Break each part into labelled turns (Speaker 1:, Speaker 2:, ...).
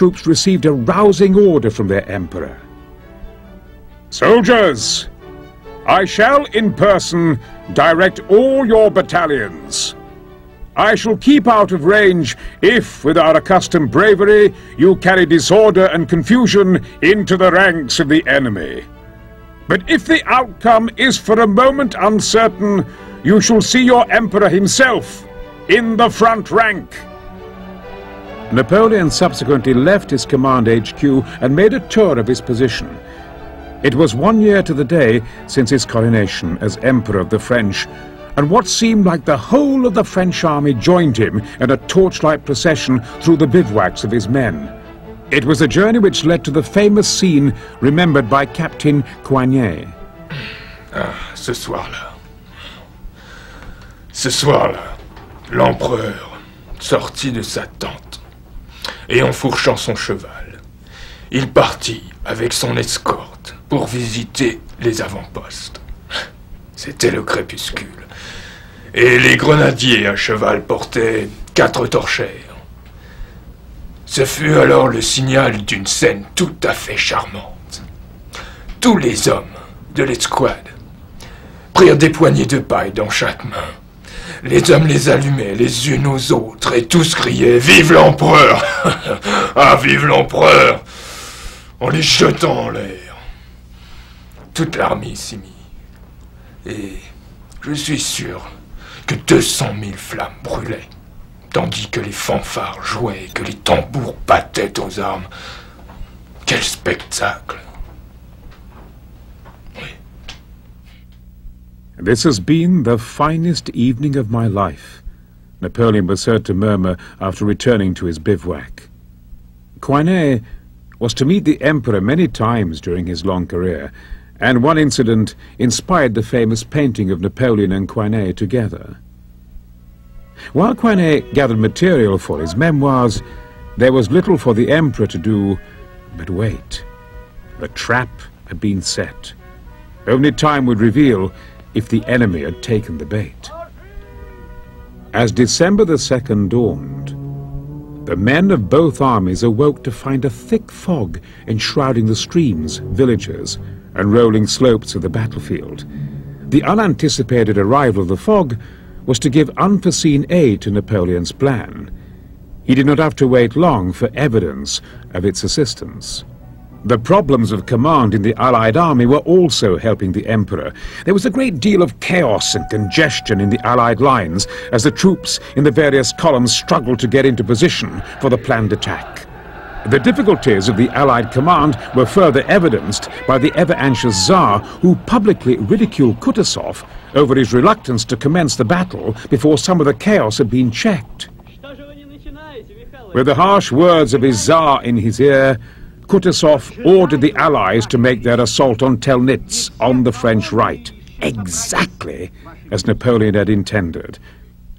Speaker 1: troops received a rousing order from their emperor. "Soldiers, I shall in person direct all your battalions. I shall keep out of range if, with our accustomed bravery, you carry disorder and confusion into the ranks of the enemy. But if the outcome is for a moment uncertain, you shall see your emperor himself in the front rank." Napoleon subsequently left his command HQ and made a tour of his position. It was 1 year to the day since his coronation as Emperor of the French, and what seemed like the whole of the French army joined him in a torchlight procession through the bivouacs of his men. It was a journey which led to the famous scene remembered by Captain Coignet.
Speaker 2: Ce soir-là, l'empereur sortit de sa tente et enfourchant son cheval, il partit avec son escorte pour visiter les avant-postes. C'était le crépuscule, et les grenadiers à cheval portaient 4 torchères. Ce fut alors le signal d'une scène tout à fait charmante. Tous les hommes de l'escouade prirent des poignées de paille dans chaque main. Les hommes les allumaient les unes aux autres et tous criaient « Vive l'empereur !» Ah, vive l'empereur ! En les jetant en l'air. Toute l'armée s'y mit. Et je suis sûr que 200 000 flammes brûlaient, tandis que les fanfares jouaient et que les tambours battaient aux armes. Quel spectacle! Oui.
Speaker 1: "This has been the finest evening of my life," Napoleon was heard to murmur after returning to his bivouac. Coignet was to meet the emperor many times during his long career, and one incident inspired the famous painting of Napoleon and Coignet together. While Coignet gathered material for his memoirs, there was little for the emperor to do but wait. The trap had been set. Only time would reveal if the enemy had taken the bait. As December the 2nd dawned, the men of both armies awoke to find a thick fog enshrouding the streams, villages, and rolling slopes of the battlefield. The unanticipated arrival of the fog was to give unforeseen aid to Napoleon's plan. He did not have to wait long for evidence of its assistance. The problems of command in the Allied army were also helping the Emperor. There was a great deal of chaos and congestion in the Allied lines as the troops in the various columns struggled to get into position for the planned attack. The difficulties of the Allied command were further evidenced by the ever-anxious Tsar, who publicly ridiculed Kutuzov over his reluctance to commence the battle before some of the chaos had been checked. With the harsh words of his Tsar in his ear, Kutuzov ordered the Allies to make their assault on Telnitz on the French right, exactly as Napoleon had intended.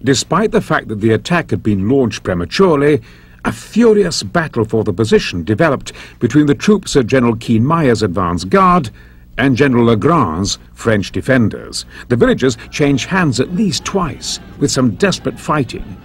Speaker 1: Despite the fact that the attack had been launched prematurely, a furious battle for the position developed between the troops of General Kienmeyer's advance guard and General Legrand's French defenders. The villages changed hands at least twice, with some desperate fighting.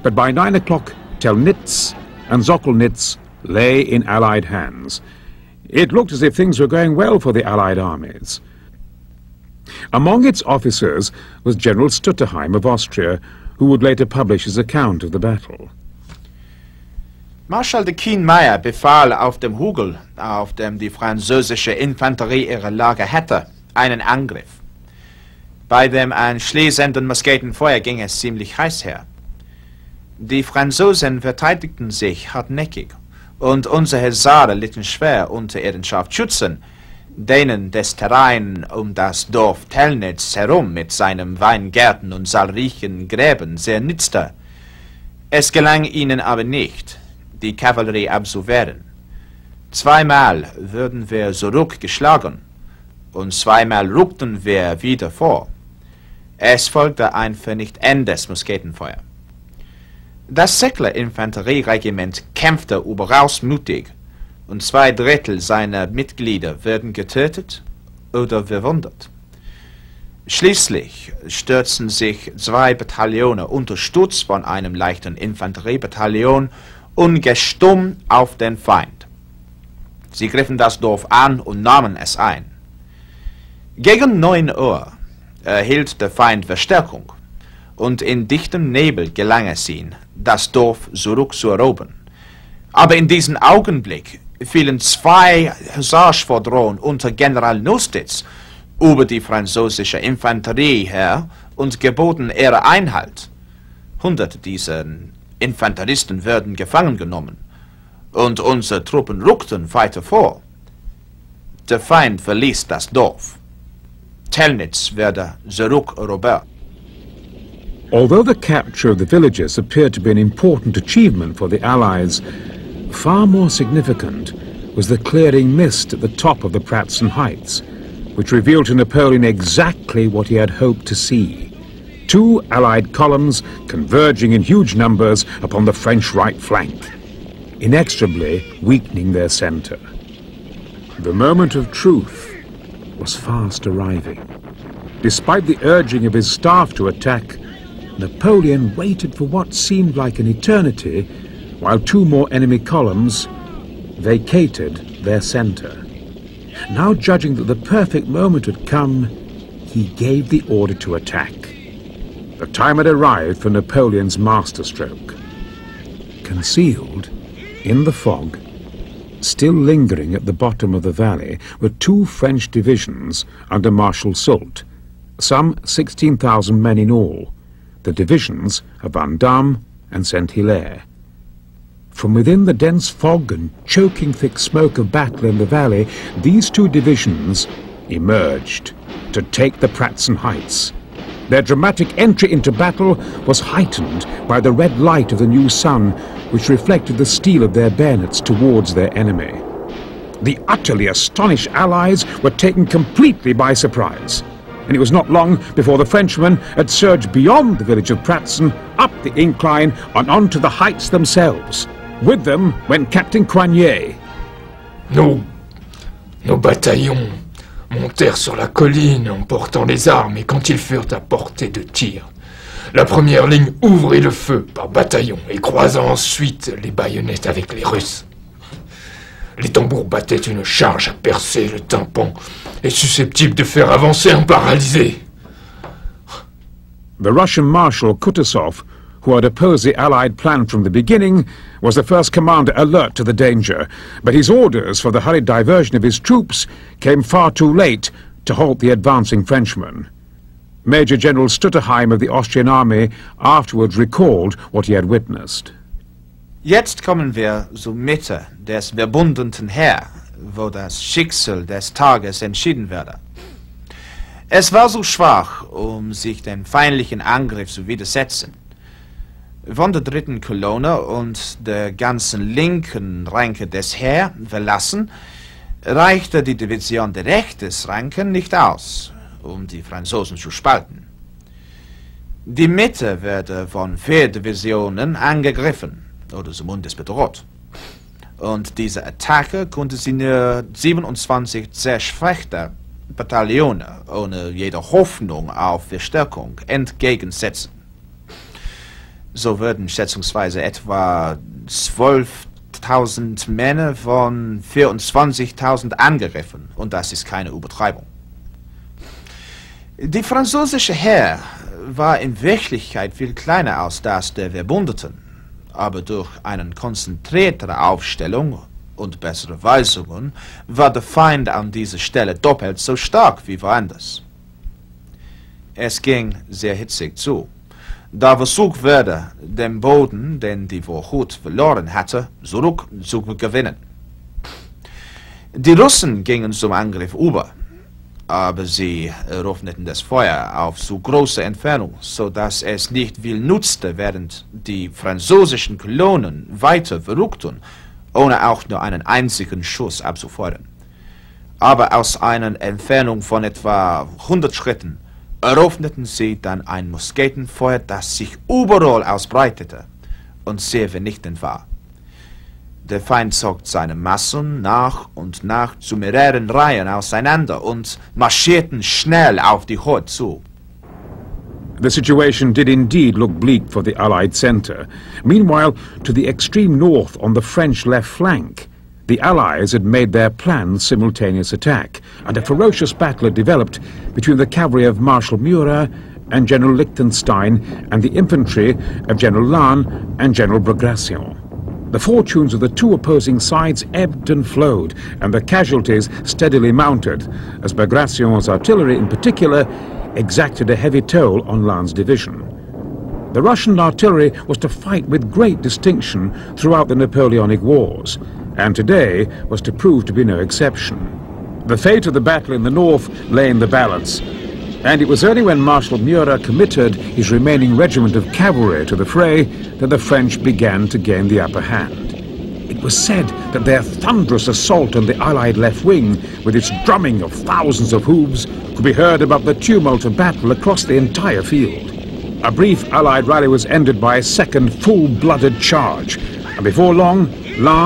Speaker 1: But by 9 o'clock, Telnitz and Sokolnitz lay in Allied hands. It looked as if things were going well for the Allied armies. Among its officers was General Stutterheim of Austria, who would later publish his account of the battle.
Speaker 3: Marschall de Kienmeyer befahl auf dem Hügel, auf dem die französische Infanterie ihre Lager hatte, einen Angriff. Bei dem anschließenden Musketenfeuer ging es ziemlich heiß her. Die Franzosen verteidigten sich hartnäckig und unsere Husaren litten schwer unter ihren Scharfschützen, denen des Terrain um das Dorf Telnitz herum mit seinen Weingärten und zahlreichen Gräben sehr nützte. Es gelang ihnen aber nicht, die Kavallerie abzuwehren. Zweimal wurden wir zurückgeschlagen und zweimal rückten wir wieder vor. Es folgte ein vernichtendes Musketenfeuer. Das Säckler-Infanterieregiment kämpfte überaus mutig und 2/3 seiner Mitglieder wurden getötet oder verwundet. Schließlich stürzten sich 2 Bataillone unterstützt von einem leichten Infanteriebataillon ungestumm auf den Feind. Sie griffen das Dorf an und nahmen es ein. Gegen 9 Uhr erhielt der Feind Verstärkung, und in dichtem Nebel gelang es ihnen, das Dorf zurückzuerobern. Aber in diesem Augenblick fielen 2 Husarenschwadronen unter General Nostitz über die französische Infanterie her und geboten ihre Einhalt. 100 dieser Infanteristen wurden gefangen genommen, und unsere Truppen rückten weiter vor. Der Feind verließ das Dorf. Telnitz wurde zurückerobert.
Speaker 1: Although the capture of the villages appeared to be an important achievement for the Allies, far more significant was the clearing mist at the top of the Pratzen Heights, which revealed to Napoleon exactly what he had hoped to see. 2 Allied columns converging in huge numbers upon the French right flank, inexorably weakening their centre. The moment of truth was fast arriving. Despite the urging of his staff to attack, Napoleon waited for what seemed like an eternity while 2 more enemy columns vacated their centre. Now judging that the perfect moment had come, he gave the order to attack. The time had arrived for Napoleon's masterstroke. Concealed in the fog, still lingering at the bottom of the valley, were 2 French divisions under Marshal Soult, some 16,000 men in all, the divisions of Vandamme and Saint-Hilaire. From within the dense fog and choking thick smoke of battle in the valley, these 2 divisions emerged to take the Pratzen Heights. Their dramatic entry into battle was heightened by the red light of the new sun, which reflected the steel of their bayonets towards their enemy. The utterly astonished Allies were taken completely by surprise, and it was not long before the Frenchmen had surged beyond the village of Pratzen, up the incline, and onto the heights themselves. With them went Captain Coignet.
Speaker 2: Nos bataillons montèrent sur la colline en portant les armes, et quand ils furent à portée de tir, la première ligne ouvrit le feu par bataillon et croisa ensuite les baïonnettes avec les Russes. Les tambours battaient une charge à percer le tympan et susceptible de faire avancer un paralysé.
Speaker 1: The Russian Marshal Kutuzov, who had opposed the Allied plan from the beginning, was the first commander alert to the danger, but his orders for the hurried diversion of his troops came far too late to halt the advancing Frenchmen. Major General Stutterheim of the Austrian army afterwards recalled what he had witnessed.
Speaker 3: Jetzt kommen wir zur Mitte des verbundenen Heer, wo das Schicksal des Tages entschieden werde. Es war so schwach, sich dem feindlichen Angriff zu widersetzen. Von der 3. Kolonne und der ganzen linken Ranke des Heers verlassen, reichte die Division der rechten Ranke nicht aus, die Franzosen zu spalten. Die Mitte wurde von 4 Divisionen angegriffen, oder zumindest bedroht. Und diese Attacke konnte sie nur 27 sehr schwache Bataillone ohne jede Hoffnung auf Verstärkung entgegensetzen. So würden schätzungsweise etwa 12.000 Männer von 24.000 angegriffen, und das ist keine Übertreibung. Die französische Heer war in Wirklichkeit viel kleiner als das der Verbündeten, aber durch eine konzentriertere Aufstellung und bessere Weisungen war der Feind an dieser Stelle doppelt so stark wie woanders. Es ging sehr hitzig zu, da versucht wurde, den Boden, den die Vorhut verloren hatte, zurück zu gewinnen. Die Russen gingen zum Angriff über, aber sie eröffneten das Feuer auf so große Entfernung, so dass es nicht viel nutzte, während die französischen Kolonnen weiter verrückten, ohne auch nur einen einzigen Schuss abzufeuern. Aber aus einer Entfernung von etwa 100 Schritten eröffneten sie dann ein Musketenfeuer, das sich überall ausbreitete und sehr vernichtend war. Der Feind zog seine Massen nach und nach zu mehreren Reihen auseinander und marschierten schnell auf die Horde zu.
Speaker 1: The situation did indeed look bleak for the Allied centre. Meanwhile, to the extreme north on the French left flank, the Allies had made their planned simultaneous attack, and a ferocious battle had developed between the cavalry of Marshal Murat and General Liechtenstein and the infantry of General Lannes and General Bagration. The fortunes of the two opposing sides ebbed and flowed, and the casualties steadily mounted, as Bagration's artillery in particular exacted a heavy toll on Lannes' division. The Russian artillery was to fight with great distinction throughout the Napoleonic Wars, and today was to prove to be no exception. The fate of the battle in the north lay in the balance, and it was only when Marshal Murat committed his remaining regiment of cavalry to the fray that the French began to gain the upper hand. It was said that their thunderous assault on the Allied left wing, with its drumming of thousands of hooves, could be heard above the tumult of battle across the entire field. A brief Allied rally was ended by a second full-blooded charge, and before long, Lannes